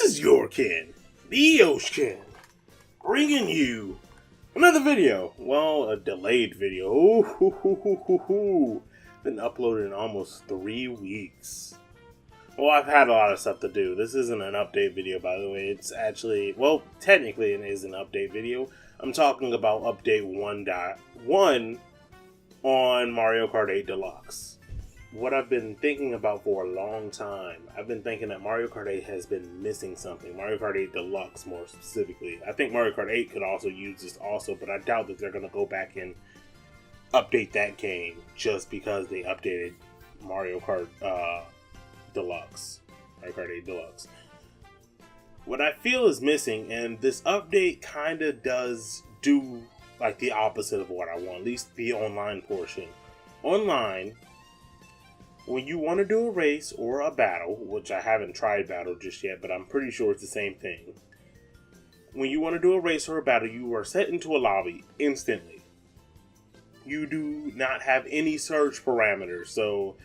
is your kin, the Oshkin, bringing you another video. Well, a delayed video. Been uploaded in almost 3 weeks. Well, I've had a lot of stuff to do. This isn't an update video, by the way. It's actually, well, technically it is an update video. I'm talking about update 1.1 on Mario Kart 8 Deluxe. What I've been thinking about for a long time, I've been thinking that Mario Kart 8 has been missing something. Mario Kart 8 Deluxe, more specifically. I think Mario Kart 8 could also use this also, but I doubt that they're going to go back and update that game just because they updated Mario Kart Deluxe. Mario Kart 8 Deluxe. What I feel is missing, and this update kind of does do like the opposite of what I want, at least the online portion. Online, when you want to do a race or a battle, which I haven't tried battle just yet, but I'm pretty sure it's the same thing. When you want to do a race or a battle, you are set into a lobby instantly. You do not have any search parameters, so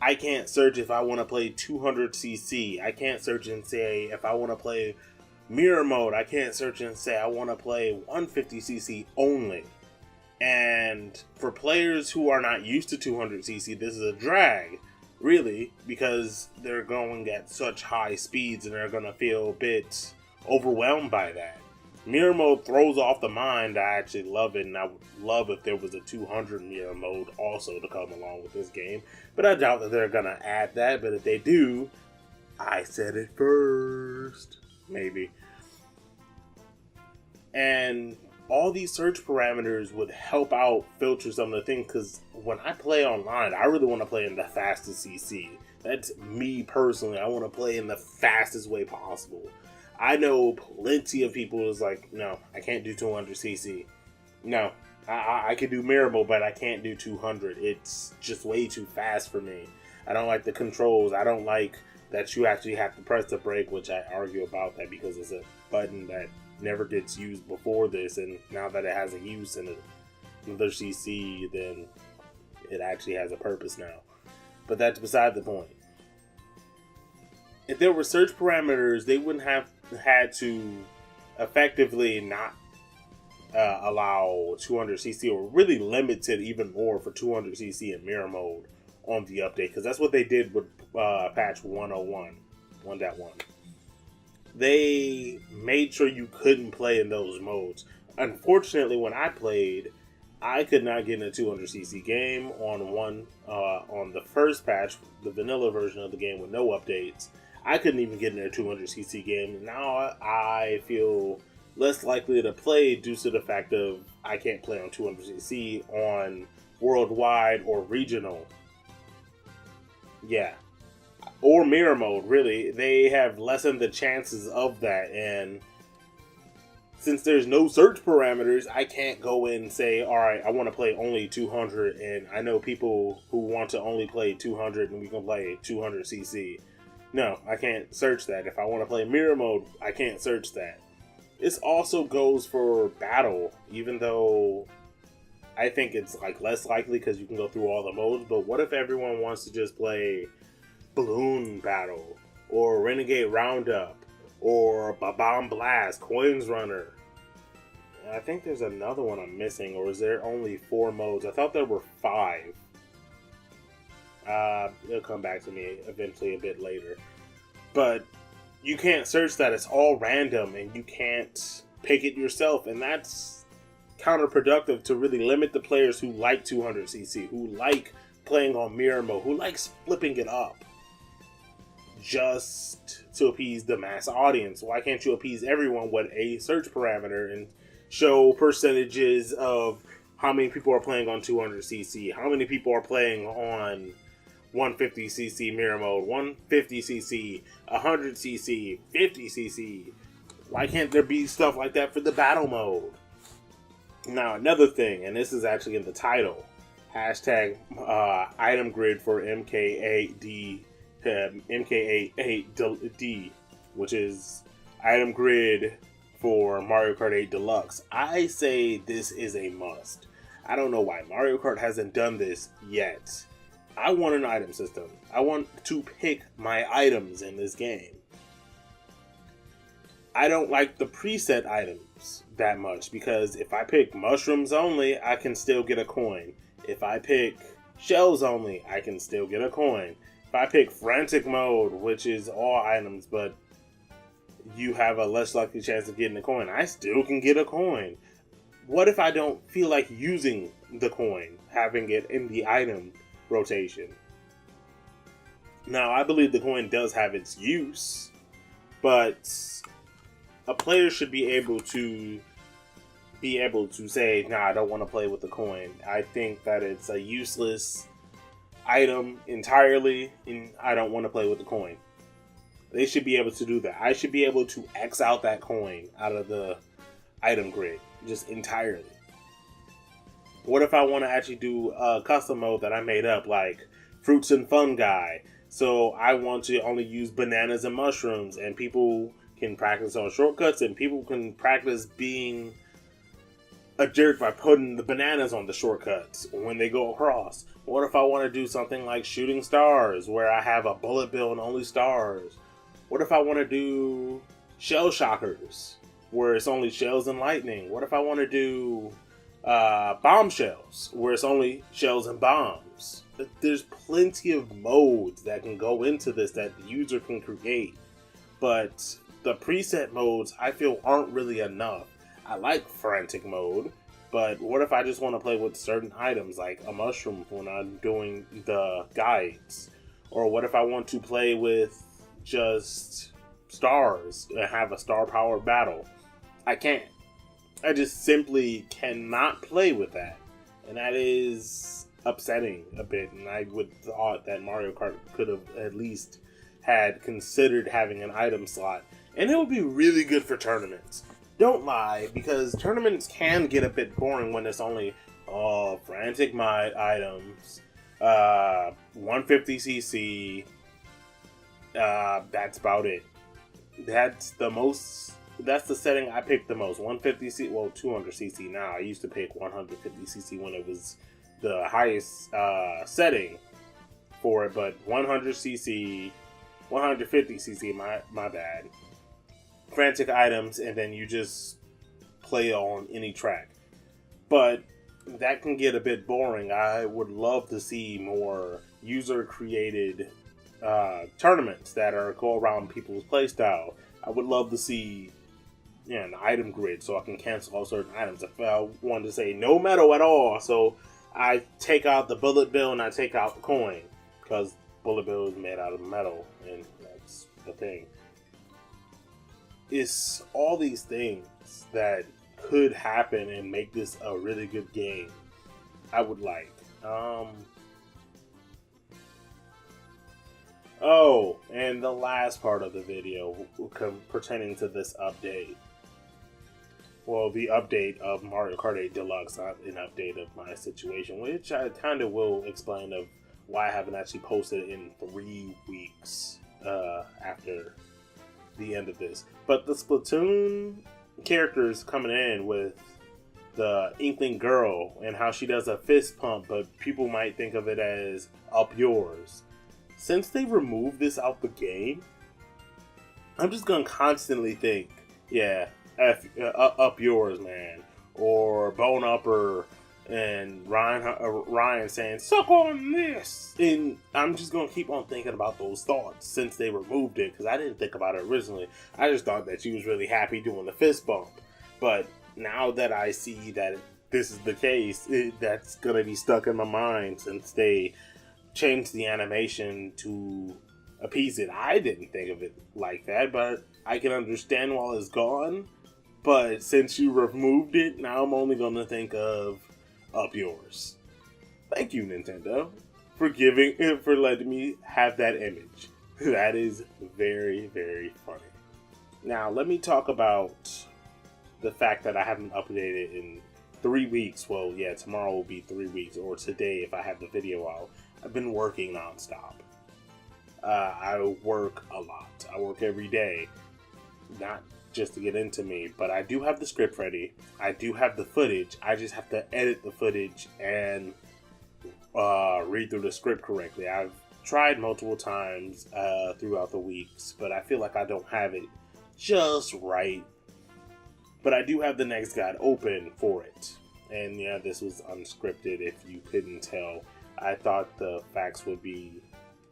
I can't search if I want to play 200cc. I can't search and say if I want to play mirror mode. I can't search and say I want to play 150cc only. And for players who are not used to 200cc, this is a drag, really, because they're going at such high speeds and they're going to feel a bit overwhelmed by that. Mirror mode throws off the mind. I actually love it, and I would love if there was a 200 mirror mode also to come along with this game. But I doubt that they're going to add that, but if they do, I said it first. Maybe. And all these search parameters would help out filter some of the things, because when I play online, I really want to play in the fastest CC. That's me personally. I want to play in the fastest way possible. I know plenty of people who's like, no, I can't do 200cc. No, I can do mirror mode, but I can't do 200. It's just way too fast for me. I don't like the controls. I don't like that you actually have to press the brake, which I argue about that because it's a button that never gets used before this, and now that it has a use in another CC, then it actually has a purpose now. But that's beside the point. If there were search parameters, they wouldn't have had to effectively not allow 200cc, or really limited even more for 200cc in mirror mode on the update, because that's what they did with patch 1.1. They made sure you couldn't play in those modes. Unfortunately, when I played, I could not get in a 200cc game on the first patch, the vanilla version of the game with no updates. I couldn't even get in a 200cc game. Now I feel less likely to play due to the fact of I can't play on 200cc on worldwide or regional. Yeah. Or mirror mode, really. They have lessened the chances of that, and since there's no search parameters, I can't go in and say, alright, I want to play only 200, and I know people who want to only play 200 and we can play 200cc. No, I can't search that. If I want to play mirror mode, I can't search that. This also goes for battle, even though I think it's like less likely because you can go through all the modes, but what if everyone wants to just play Balloon Battle, or Renegade Roundup, or Bomb Blast, Coins Runner? I think there's another one I'm missing, or is there only 4 modes? I thought there were 5. It'll come back to me eventually a bit later. But you can't search that. It's all random, and you can't pick it yourself, and that's counterproductive to really limit the players who like 200cc, who like playing on mirror mode, who likes flipping it up just to appease the mass audience. Why can't you appease everyone with a search parameter and show percentages of how many people are playing on 200cc, how many people are playing on 150cc mirror mode, 150cc, 100cc, 50cc? Why can't there be stuff like that for the battle mode? Now, another thing, and this is actually in the title, hashtag item grid for MK8D, which is item grid for Mario Kart 8 Deluxe. I say this is a must. I don't know why Mario Kart hasn't done this yet. I want an item system. I want to pick my items in this game. I don't like the preset items that much, because if I pick mushrooms only, I can still get a coin. If I pick shells only, I can still get a coin. If I pick frantic mode, which is all items, but you have a less likely chance of getting a coin, I still can get a coin. What if I don't feel like using the coin, having it in the item rotation? Now, I believe the coin does have its use, but a player should be able to say, nah, I don't want to play with the coin. I think that it's a useless item entirely, and I don't want to play with the coin. They should be able to do that. I should be able to X out that coin out of the item grid, just entirely. What if I want to actually do a custom mode that I made up, like fruits and fungi? So I want to only use bananas and mushrooms, and people can practice on shortcuts, and people can practice being a jerk by putting the bananas on the shortcuts when they go across. What if I want to do something like shooting stars, where I have a bullet bill and only stars? What if I want to do shell shockers, where it's only shells and lightning? What if I want to do bombshells, where it's only shells and bombs? There's plenty of modes that can go into this that the user can create, but the preset modes I feel aren't really enough. I like frantic mode, but what if I just want to play with certain items like a mushroom when I'm doing the guides? Or what if I want to play with just stars and have a star powered battle? I can't. I just simply cannot play with that. And that is upsetting a bit, and I would thought that Mario Kart could have at least had considered having an item slot, and it would be really good for tournaments. Don't lie, because tournaments can get a bit boring when it's only frantic might items, 150cc. That's about it. That's the setting I picked the most. 150cc, well, 200cc now. I used to pick 150cc when it was the highest setting for it, but 100cc, 150cc, my bad. Frantic items, and then you just play on any track. But that can get a bit boring. I would love to see more user-created tournaments that go around people's playstyle. I would love to see an item grid so I can cancel all certain items if I wanted to say no metal at all. So I take out the bullet bill and I take out the coin, because bullet bill is made out of metal, and that's the thing. It's all these things that could happen and make this a really good game. I would like. Oh, and the last part of the video pertaining to this update. Well, the update of Mario Kart 8 Deluxe, not an update of my situation, which I kind of will explain of why I haven't actually posted in 3 weeks after the end of this. But the Splatoon characters coming in with the Inkling Girl and how she does a fist pump, but people might think of it as up yours. Since they removed this out the game, I'm just gonna constantly think, yeah, up yours, man, or Bone Upper, and Ryan saying suck on this, and I'm just gonna keep on thinking about those thoughts since they removed it, because I didn't think about it originally. I just thought that she was really happy doing the fist bump, but now that I see that this is the case, that's gonna be stuck in my mind since they changed the animation to appease it. I didn't think of it like that, but I can understand while it's gone. But since you removed it, now I'm only gonna think of up yours. Thank you, Nintendo, for letting me have that image. That is very, very funny. Now let me talk about the fact that I haven't updated in 3 weeks. Well, yeah, tomorrow will be 3 weeks, or today if I have the video out. I've been working nonstop. I work a lot. I work every day. Not just to get into me, but I do have the script ready. I do have the footage. I just have to edit the footage and read through the script correctly. I've tried multiple times throughout the weeks, but I feel like I don't have it just right. But I do have the next guide open for it. And yeah, this was unscripted if you couldn't tell. I thought the facts would be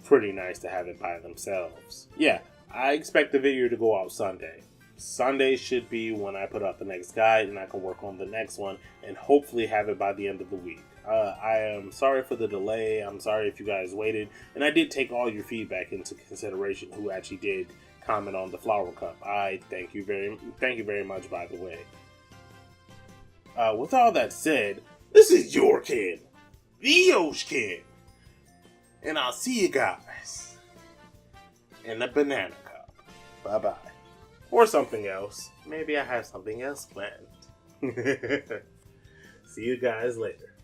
pretty nice to have it by themselves. Yeah, I expect the video to go out Sunday. Sunday should be when I put out the next guide, and I can work on the next one and hopefully have it by the end of the week. I am sorry for the delay. I'm sorry if you guys waited, and I did take all your feedback into consideration. Who actually did comment on the flower cup? I thank you very much. By the way, with all that said, this is your kid, the Yosh Kid, and I'll see you guys in the banana cup. Bye bye. Or something else. Maybe I have something else planned. See you guys later.